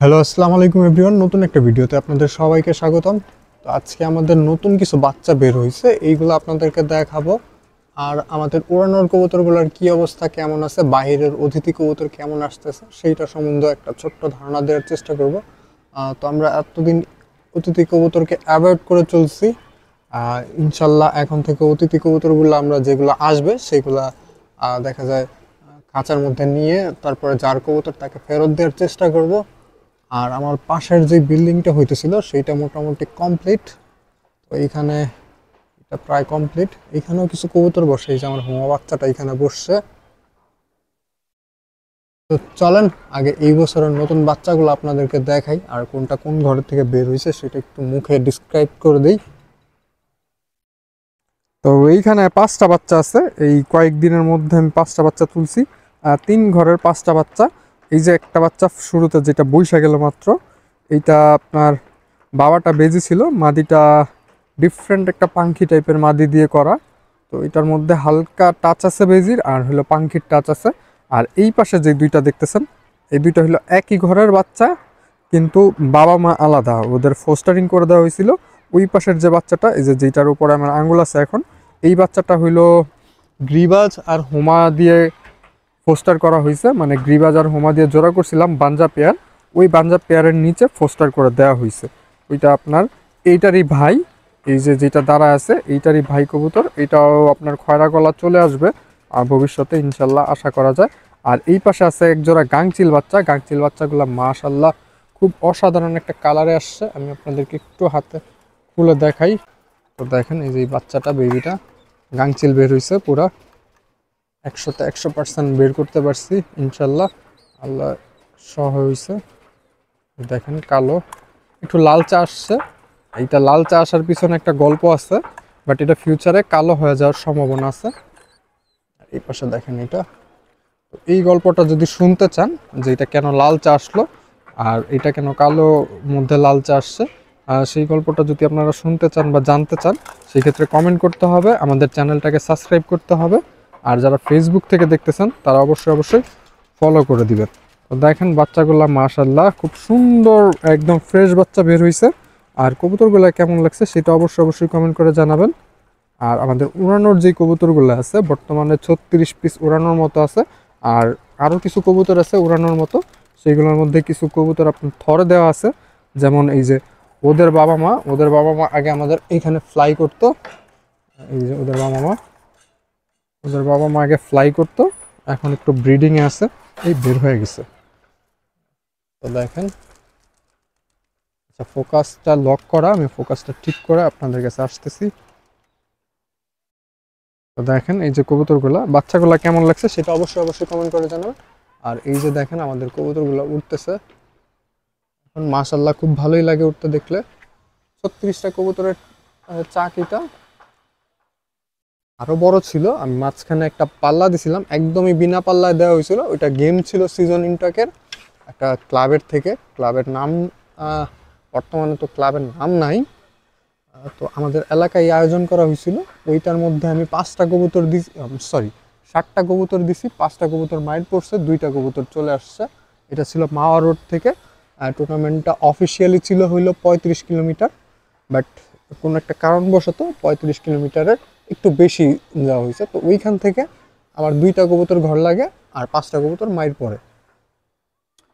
Hello, আসসালামু আলাইকুম everyone. নতুন একটা ভিডিওতে আপনাদের সবাইকে স্বাগতম। তো আজকে আমাদের নতুন কিছু বাচ্চা বের হয়েছে, এইগুলো আপনাদেরকে দেখাবো। আর আমাদের উড়ানোর কবুতরগুলোর কি অবস্থা, কেমন আছে, বাইরের অতিথি কবুতর কেমন আসতেছে সেইটা সম্বন্ধে একটা ছোট্ট ধারণা দেওয়ার চেষ্টা করব। তো আমরা এতদিন অতিথি কবুতরকে অ্যাভয়েড করে চলছি। ইনশাল্লাহ এখন থেকে অতিথি কবুতরগুলো আমরা যেগুলো আসবে সেগুলা দেখা যায় খাঁচার মধ্যে নিয়ে তারপরে যার কবুতর তাকে ফেরত দেওয়ার চেষ্টা করব। আর আমার পাশের যে বিল্ডিংটা হইতেছিল সেইটা মোটামুটি কমপ্লিট। তো এইখানে এটা প্রায় কমপ্লিট। এইখানেও কিছু কবুতর বসে, এই যে আমার হোমা বাচ্চাটা এখানে বসছে। তো চলেন আগে এই বছরের নতুন বাচ্চাগুলো আপনাদেরকে দেখাই, আর কোনটা কোন ঘর থেকে বের হয়েছে সেটা একটু মুখে ডিসক্রাইব করে দিই। তো এইখানে 5টা বাচ্চা আছে, এই কয়েকদিনের মধ্যে আমি 5টা বাচ্চা তুলছি। 3 ঘরের 5টা বাচ্চা। এই যে একটা বাচ্চা শুরুতে যেটা বইসা গেল মাত্র, এইটা আপনার বাবাটা বেজি ছিল, মাদিটা ডিফারেন্ট একটা পাঙ্খি টাইপের মাদি দিয়ে করা। তো এটার মধ্যে হালকা টাচ আছে বেজির, আর হলো পাঙ্খির টাচ আছে। আর এই পাশে যে দুইটা দেখতেছেন, এই দুইটা হলো একই ঘরের বাচ্চা, কিন্তু বাবা মা আলাদা, ওদের ফোস্টারিং করে দেওয়া হয়েছিল। ওই পাশের যে বাচ্চাটা, এই যে যেটার উপরে আমার আঙ্গুল আছে এখন, এই বাচ্চাটা হইলো গ্রিবাজ আর হোমা দিয়ে ফোস্টার করা হয়েছে, মানে গ্রিবাজ আর হোমা দিয়ে জোড়া করছিলাম বাঞ্জা পেয়ার, ওই বাঞ্জা পেয়ারের নিচে ফোস্টার করে দেওয়া হয়েছে। ওইটা আপনার এইটারই ভাই, এই যে যেটা দাঁড়া আছে এইটারই ভাই কবুতর। এটাও আপনার খয়রা গলা চলে আসবে আর ভবিষ্যতে ইনশাল্লাহ আশা করা যায়। আর এই পাশে আছে একজোড়া গাংচিল বাচ্চা। গাংচিল বাচ্চাগুলো মাশাল্লাহ খুব অসাধারণ একটা কালারে আসছে, আমি আপনাদেরকে একটু হাতে খুলে দেখাই। তো দেখেন এই যে এই বাচ্চাটা, বেবিটা গাংচিল বের হয়েছে পুরা 100তে 100% বের করতে পারছি ইনশাল্লাহ, আল্লাহ সহ হয়েছে। দেখেন কালো একটু লালচে আসছে, এইটা লালচে আসার পিছনে একটা গল্প আছে, বাট এটা ফিউচারে কালো হয়ে যাওয়ার সম্ভাবনা আছে। আর এই পাশে দেখেন এটা, তো এই গল্পটা যদি শুনতে চান যে এটা কেন লালচে আসলো আর এটা কেন কালো মধ্যে লালচে আসছে, সেই গল্পটা যদি আপনারা শুনতে চান বা জানতে চান, সেক্ষেত্রে কমেন্ট করতে হবে, আমাদের চ্যানেলটাকে সাবস্ক্রাইব করতে হবে। আর যারা ফেসবুক থেকে দেখতেছেন তারা অবশ্যই অবশ্যই ফলো করে দিবেন। তো দেখেন বাচ্চাগুলা মাশাল্লাহ খুব সুন্দর, একদম ফ্রেশ বাচ্চা বের হয়েছে। আর কবুতরগুলা কেমন লাগছে সেটা অবশ্যই অবশ্যই কমেন্ট করে জানাবেন। আর আমাদের উড়ানোর যে কবুতরগুলো আছে বর্তমানে 36 পিস উড়ানোর মতো আছে। আর আরও কিছু কবুতর আছে উড়ানোর মতো, সেইগুলোর মধ্যে কিছু কবুতর আপনার থরে দেওয়া আছে। যেমন এই যে ওদের বাবা মা আগে আমাদের এখানে ফ্লাই করতো। এই যে ওদের বাবা মা আগে ফ্লাই করতো, এখন একটু ব্রিডিংয়ে আছে, এই বের হয়ে গেছে। তো দেখেন, আচ্ছা ফোকাসটা লক করা, আমি ফোকাসটা ঠিক করে আপনাদের কাছে আসতেছি। তো দেখেন এই যে কবুতরগুলা বাচ্চাগুলা কেমন লাগছে সেটা অবশ্যই অবশ্যই কমেন্ট করে জানাবেন। আর এই যে দেখেন আমাদের কবুতরগুলা উঠতেছে এখন, মাশাল্লাহ খুব ভালোই লাগে উঠতে দেখলে। 36টা কবুতরের চাকিটা আরো বড় ছিল, আমি মাঝখানে একটা পাল্লা দিছিলাম, একদমই বিনা পাল্লায় দেওয়া হয়েছিল। ওইটা গেম ছিল সিজন ইনটেকের একটা ক্লাবের থেকে, ক্লাবের নাম বর্তমানে তো ক্লাবের নাম নাই। তো আমাদের এলাকায় আয়োজন করা হয়েছিল, ওইটার মধ্যে আমি 5টা কবুতর দিছি, সরি 7টা কবুতর দিছি, 5টা কবুতর মাইর পড়ছে, 2টা কবুতর চলে আসছে। এটা ছিল মাওয়া রোড থেকে। টুর্নামেন্টটা অফিসিয়ালি ছিল হইলো 35 কিলোমিটার, বাট কোনো একটা কারণবশত 35 কিলোমিটারের একটু বেশি যাওয়া হয়েছে। তো ওইখান থেকে আমার 2টা কবুতর ঘর লাগে আর 5টা কবুতর মাইর পড়ে।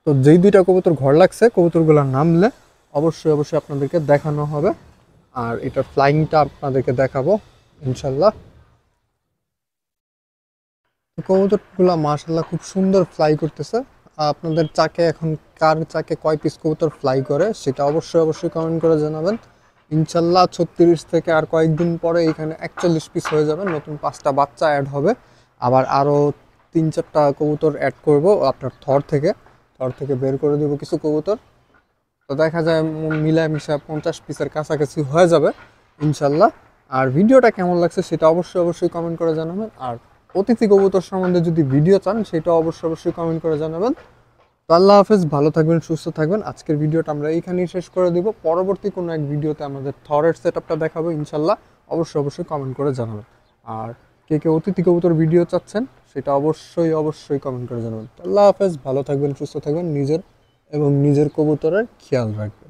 তো যেই 2টা কবুতর ঘর লাগছে, কবুতরগুলোর নামলে অবশ্যই অবশ্যই আপনাদেরকে দেখানো হবে। আর এটার ফ্লাইংটা আপনাদেরকে দেখাবো ইনশাল্লাহ। কবুতরগুলো মাশাল্লাহ খুব সুন্দর ফ্লাই করতেছে। আপনাদের চাকে এখন কার চাকে কয় পিস কবুতর ফ্লাই করে সেটা অবশ্যই অবশ্যই কমেন্ট করে জানাবেন। ইনশাল্লাহ 36 থেকে আর কয়েকদিন পরে এখানে 41 পিস হয়ে যাবে, নতুন 5টা বাচ্চা অ্যাড হবে। আবার আরও 3-4টা কবুতর অ্যাড করব আপনার থর থেকে বের করে দেবো কিছু কবুতর। তো দেখা যায় মিলায় মিশা 50 পিসের কাছাকাছি হয়ে যাবে ইনশাল্লাহ। আর ভিডিওটা কেমন লাগছে সেটা অবশ্যই অবশ্যই কমেন্ট করে জানাবেন। আর অতিথি কবুতর সম্বন্ধে যদি ভিডিও চান সেটা অবশ্যই অবশ্যই কমেন্ট করে জানাবেন। তো আল্লাহ হাফেজ, ভালো থাকবেন, সুস্থ থাকবেন। আজকের ভিডিওটা আমরা এইখানেই শেষ করে দিব, পরবর্তী কোনো এক ভিডিওতে আমাদের থরের সেটআপটা দেখাবো ইনশাল্লাহ, অবশ্যই অবশ্যই কমেন্ট করে জানাবেন। আর কে কে অতিথি কবুতর ভিডিও চাচ্ছেন সেটা অবশ্যই অবশ্যই কমেন্ট করে জানাবেন। আল্লাহ হাফেজ, ভালো থাকবেন, সুস্থ থাকবেন, নিজের এবং নিজের কবুতরের খেয়াল রাখবেন।